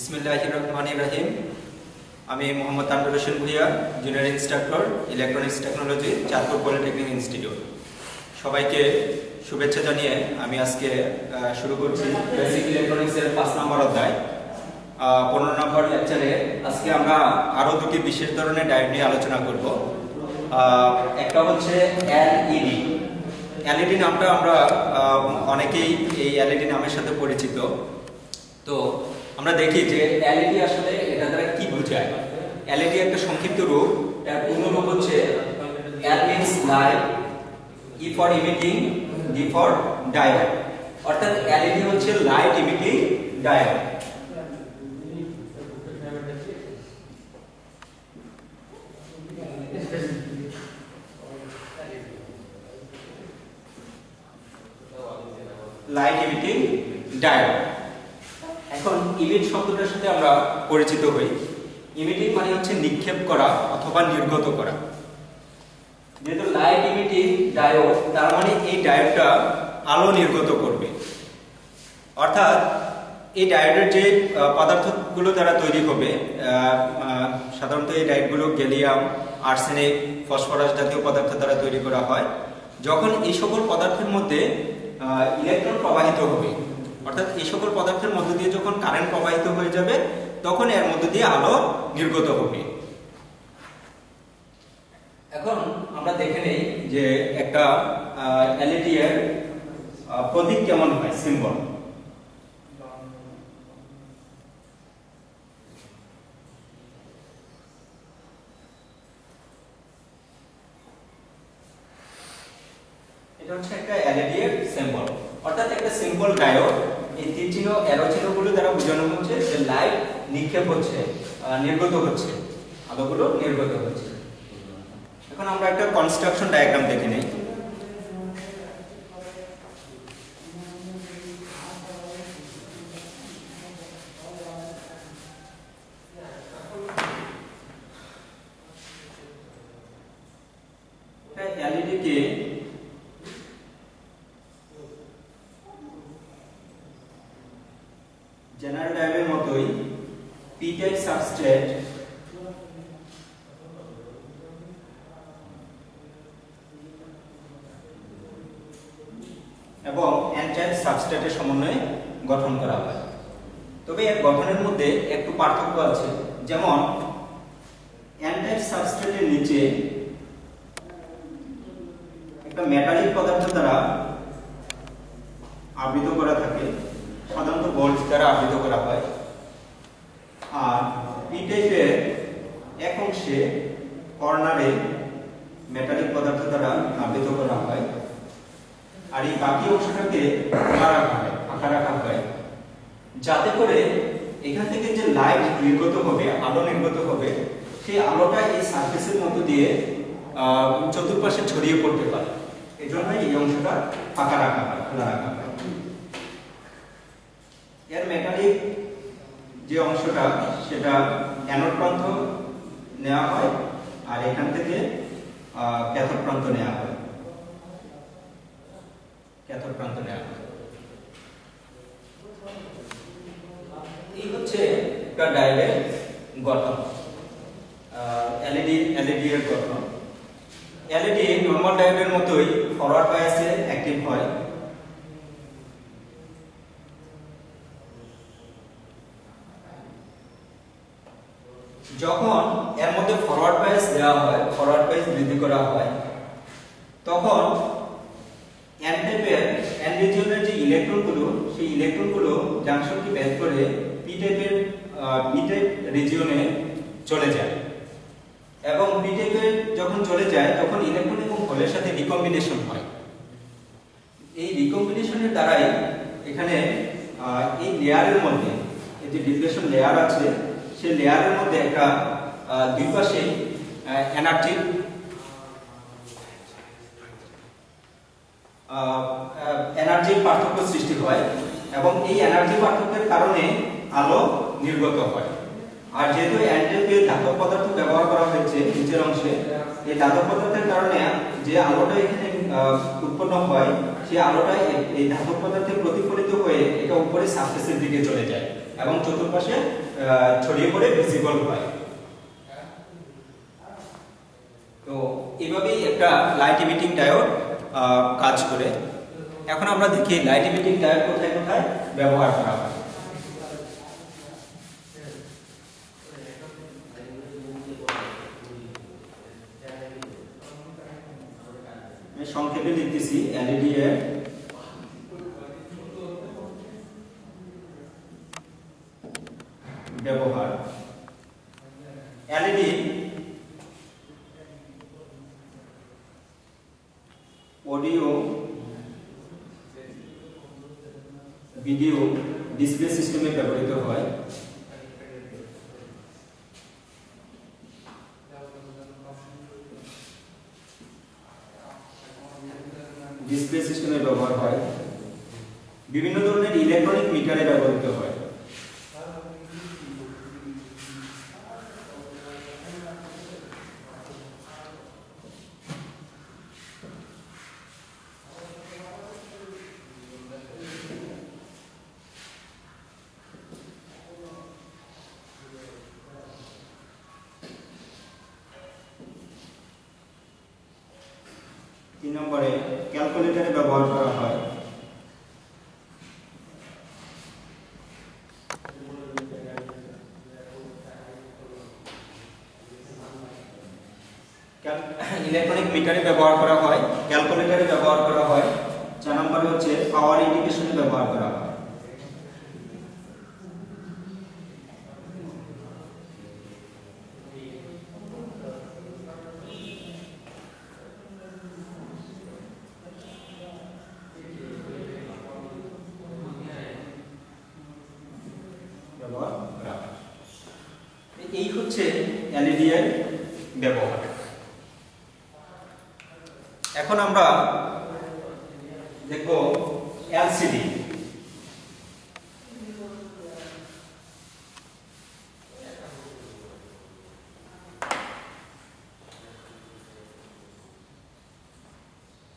बिस्मिल्लाहिर्रहमानिर्रहीम। আমি Mohammad Tanvir Hossain Bhuiyan, junior instructor electronics technology, Chandpur polytechnic institute. সবাইকে শুভেচ্ছা জানিয়ে আমি আজকে শুরু করছি বেসিক ইলেকট্রনিক্সের 5 নম্বর অধ্যায় 15 নম্বর লেকচারে। আজকে আমরা আরো দুটি বিশেষ ধরনের ডায়োড নিয়ে আলোচনা করব। একটা হচ্ছে এলইডি। এলইডি নামটা আমরা অনেকেই এই এলইডি নামের সাথে পরিচিত। তো আমরা দেখি যে এলইডি আসলে এটা দ্বারা কি বোঝায়। এলইডি একটা সংক্ষিপ্ত রূপ, এর পূর্ণ রূপ হচ্ছে L means light, E for emitting, D for diode. অর্থাৎ এলইডি হচ্ছে light emitting diode. Light emitting diode. এখন ইমিট শব্দটার সাথে আমরা পরিচিত হই। ইমিটিং মানে হচ্ছে নিক্ষেপ করা অথবা নির্গত করা। যেহেতু লাইট ইমিটিং ডায়োড, তার মানে এই ডায়োডটা আলো নির্গত করবে। অর্থাৎ এই ডায়োডের যে পদার্থগুলো দ্বারা তৈরি হবে, সাধারণত এই ডায়োডগুলো গ্যালিয়াম, আর্সেনিক, ফসফরাস জাতীয় পদার্থ দ্বারা তৈরি করা হয়। যখন এই সকল পদার্থের মধ্যে ইলেকট্রন প্রবাহিত হবে, অর্থাৎ এই সকল পদার্থের মধ্য দিয়ে যখন কারেন্ট প্রবাহিত হয়ে যাবে, তখন এর মধ্য দিয়ে আলো নির্গত হবে। এখন আমরা দেখে নেই যে একটা এলইডি এর প্রতীক কেমন হয়, সিম্বল। এটা হচ্ছে একটা এলইডি এর সিম্বল, অর্থাৎ একটা সিম্বল ডায়োড। এই তীর চিহ্ন, অ্যারো চিহ্নগুলো দ্বারা বোঝানো হচ্ছে যে লাইট নিক্ষেপ হচ্ছে, নির্গত হচ্ছে, আলোগুলো নির্গত হচ্ছে। এখন আমরা একটা কনস্ট্রাকশন ডায়াগ্রাম দেখে নেই। এলইডি কে জেনারেল ডায়োডের মতোই পি টাইপ সাবস্ট্রেট এবং এন টাইপ সাবস্ট্রেটের সমন্বয়ে গঠন করা হয়। তবে এর গঠনের মধ্যে একটু পার্থক্য আছে। যেমন এন টাইপ সাবস্ট্রেটের নিচে একটা মেটালিক পদার্থ দ্বারা আবৃত করা থাকে, সাধারণত গোল্ড দ্বারা আবৃত করা হয়। আর পি টাইপের এক অংশে কর্নারে মেটালিক পদার্থ দ্বারা আবৃত করা হয়, আর এই বাকি অংশটাকে ফাঁকা রাখা হয়, যাতে করে এখান থেকে যে লাইট নির্গত হবে, আলো নির্গত হবে, সেই আলোটা এই সারফেসের মধ্য দিয়ে চতুর্পাশে ছড়িয়ে পড়তে পারে। এই জন্য এই অংশটা ফাঁকা রাখা হয়, খোলা রাখা হয়। এর মেটালিক যে অংশটা, সেটা অ্যানোড প্রান্ত নেওয়া হয়, আর এখান থেকে ক্যাথোড প্রান্ত নেওয়া হয়। ক্যাথোড প্রান্ত নেওয়া হয়। এই হচ্ছে একটা ডায়োডের গঠন, এলইডি এর গঠন। এলইডি নরমাল ডায়োডের মতোই ফরওয়ার্ড বায়াসে অ্যাক্টিভ হয়। যখন এর মধ্যে ফরওয়ার্ড বায়াস দেওয়া হয়, ফরওয়ার্ড বায়াস বৃদ্ধি করা হয়, তখন এন টাইপের এন রিজিয়নের যে ইলেকট্রনগুলো, সেই ইলেকট্রনগুলো জাংশনটি ভেদ করে পি টাইপের পি টাইপ রিজিয়নে চলে যায়। এবং পি টাইপের যখন চলে যায়, তখন ইলেকট্রন এবং হোলের সাথে রিকম্বিনেশন হয়। এই রিকম্বিনেশনের দ্বারাই এখানে এই লেয়ারের মধ্যে, এই যে ডিপ্লেশন লেয়ার আছে, সেই লেয়ারের মধ্যে একটা দুই পাশে এনার্জির পার্থক্য সৃষ্টি হয়, এবং এই এনার্জি পার্থক্যের কারণে আলো নির্গত হয়। আর যেহেতু এন টাইপের ধাতব পদার্থ ব্যবহার করা হয়েছে নিচের অংশে, এই ধাতব পদার্থের কারণে যে আলোটা এখানে উৎপন্ন হয়, সেই আলোটা এই ধাতব পদার্থে প্রতিফলিত হয়ে এটা উপরে সারফেসের দিকে চলে যায় এবং চতুর্পাশে ছড়িয়ে পড়ে ভিজিবল হয়। তো এইভাবেই একটা লাইট ইমিটিং ডায়োড কাজ করে। এখন আমরা দেখি লাইট ইমিটিং ডায়োড কোথায় কোথায় ব্যবহার করা হয়। আমি সংক্ষেপে লিখতেছি এলইডি এর ব্যবহার। এলইডি অডিও ভিডিও ডিসপ্লে সিস্টেমে ব্যবহৃত হয়। ডিসপ্লে সিস্টেমে ব্যবহার হয়। বিভিন্ন ধরনের ইলেকট্রনিক মিটারে ব্যবহৃত হয়। 3 নম্বরে ক্যালকুলেটরে ব্যবহার করা হয়। ইলেকট্রনিক মিটারে ব্যবহার করা হয়, ক্যালকুলেটরে ব্যবহার করা হয়। 4 নম্বরে হচ্ছে পাওয়ার ইন্ডিকেশনে ব্যবহার করা হয়। এই হচ্ছে এলইডি এর ব্যবহার। এখন আমরা দেখব এলসিডি।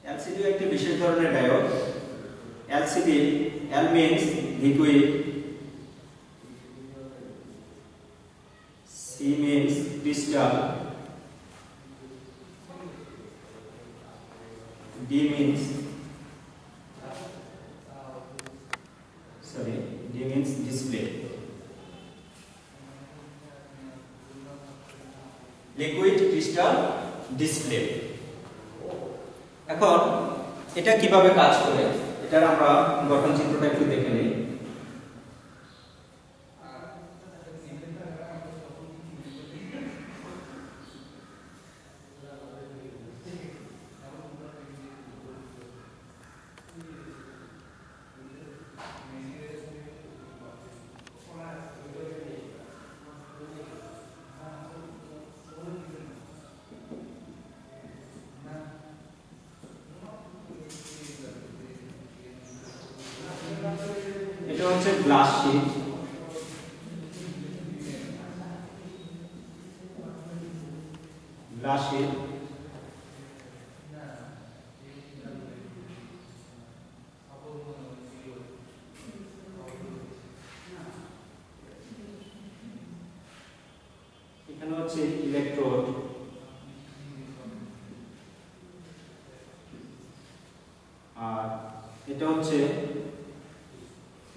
এলসিডি একটি বিশেষ ধরনের diode. LCD, L means liquid, C means crystal, D means display. Liquid, crystal, display. এখন এটা কিভাবে কাজ করে এটার আমরা গঠন চিত্রটা একটু দেখে নিই। এটা হচ্ছে গ্লাস শিট, এখানে হচ্ছে ইলেকট্রোড, আর এটা হচ্ছে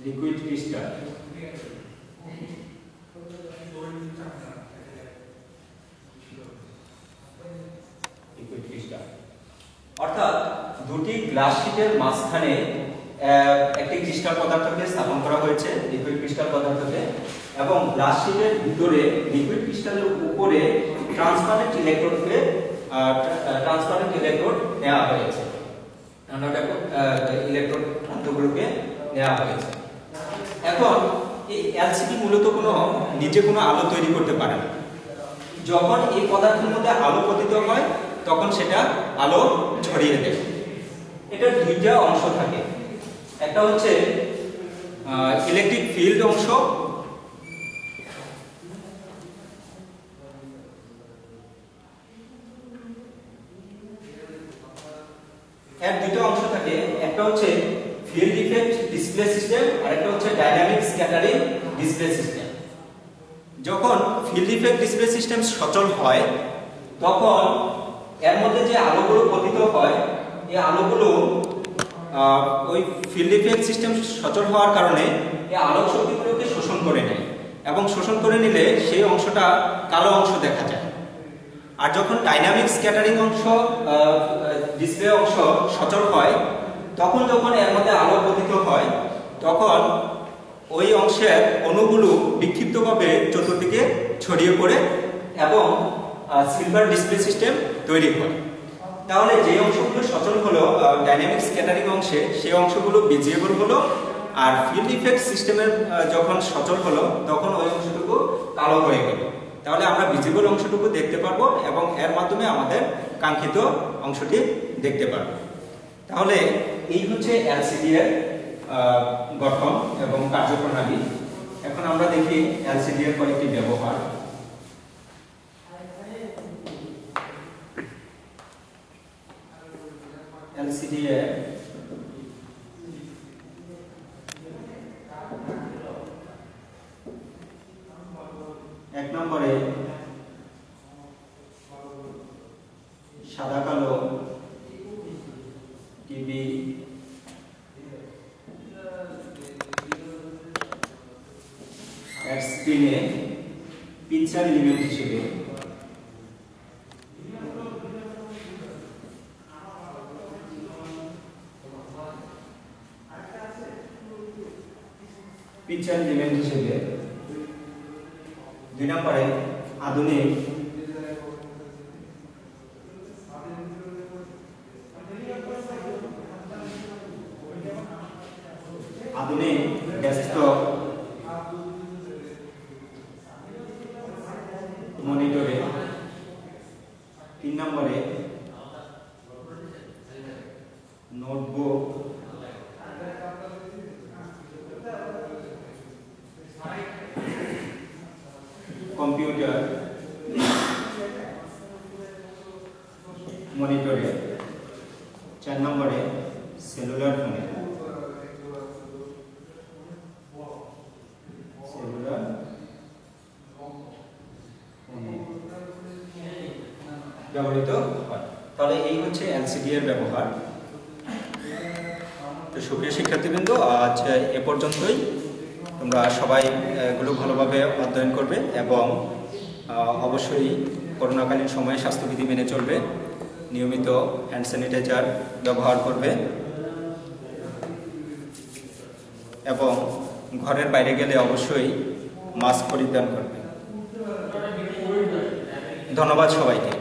লিকুইড ক্রিস্টাল। অর্থাৎ দুটি গ্লাস শীটের মাঝখানে একটি ক্রিস্টাল পদার্থকে স্থাপন করা হয়েছে, লিকুইড ক্রিস্টাল পদার্থকে, এবং গ্লাস শীটের ভিতরে লিকুইড ক্রিস্টালের উপরে ট্রান্সপারেন্ট ইলেকট্রোড নেওয়া হয়েছে, ইলেকট্রোড প্রান্তগুলোকে নেওয়া হয়েছে। এখন এই এলসিডি মূলত নিজে কোনো আলো তৈরি করতে পারে না। যখন এই পদার্থের মধ্যে আলো পতিত হয় তখন সেটা আলো ছড়িয়ে দেয়। এটার দুইটা অংশ থাকে, একটা হচ্ছে ইলেকট্রিক ফিল্ড অংশ, এর দুটো অংশ থাকে, একটা হচ্ছে ফিল্ড ইফেক্ট ডিসপ্লে সিস্টেম আর একটা হচ্ছে ডাইনামিক স্ক্যাটারিং ডিসপ্লে সিস্টেম। যখন ফিল্ড ইফেক্ট ডিসপ্লে সিস্টেম সচল হয় তখন এর মধ্যে যে আলোগুলো পতিত হয় এই আলোগুলো ওই ফিল্ড ইফেক্ট সিস্টেম সচল হওয়ার কারণে এই আলোক শক্তিগুলোকে শোষণ করে নেয় এবং শোষণ করে নিলে সেই অংশটা কালো অংশ দেখা যায়। আর যখন ডাইনামিক স্ক্যাটারিং অংশ ডিসপ্লে অংশ সচল হয় তখন যখন এর মধ্যে আলো পতিত হয় তখন ওই অংশের অণুগুলো বিক্ষিপ্তভাবে চতুর্দিকে ছড়িয়ে পড়ে এবং সিলভার ডিসপ্লে সিস্টেম তৈরি হয়। তাহলে যে অংশগুলো সচল হলো ডাইনামিক স্ক্যাটারিং অংশে সেই অংশগুলো ভিজিবল হলো, আর ফিল্ড ইফেক্ট সিস্টেমের যখন সচল হলো তখন ওই অংশটুকু কালো হয়ে গেল। তাহলে আমরা ভিজিবল অংশটুকু দেখতে পারবো এবং এর মাধ্যমে আমাদের কাঙ্ক্ষিত অংশটি দেখতে পারবো। তাহলে এই হচ্ছে এলসিডি এর গঠন এবং কার্যপ্রণালী। এখন আমরা দেখি এলসিডি এর কয়েকটি ব্যবহার। এলসিডি এর এক নম্বরে সাদা কালো টিভি, স্ক্রিনে পিকচার এলিমেন্ট হিসেবে দুই নম্বরে আধুনিক ডেস্কটপ মনিটরে। 3 নম্বরে নোটবুক, কম্পিউটার মনিটরে। 4 নম্বরে সেলুলার ফোনে ব্যবহৃত হয়। তাহলে এই হচ্ছে এলসিডি এর ব্যবহার। তো সুপ্রিয় শিক্ষার্থীবৃন্দ, আজ এ পর্যন্তই। তোমরা সবাই এগুলো ভালোভাবে অধ্যয়ন করবে এবং অবশ্যই করোনাকালীন সময়ে স্বাস্থ্যবিধি মেনে চলবে, নিয়মিত হ্যান্ড স্যানিটাইজার ব্যবহার করবে এবং ঘরের বাইরে গেলে অবশ্যই মাস্ক পরিধান করবে। ধন্যবাদ সবাইকে।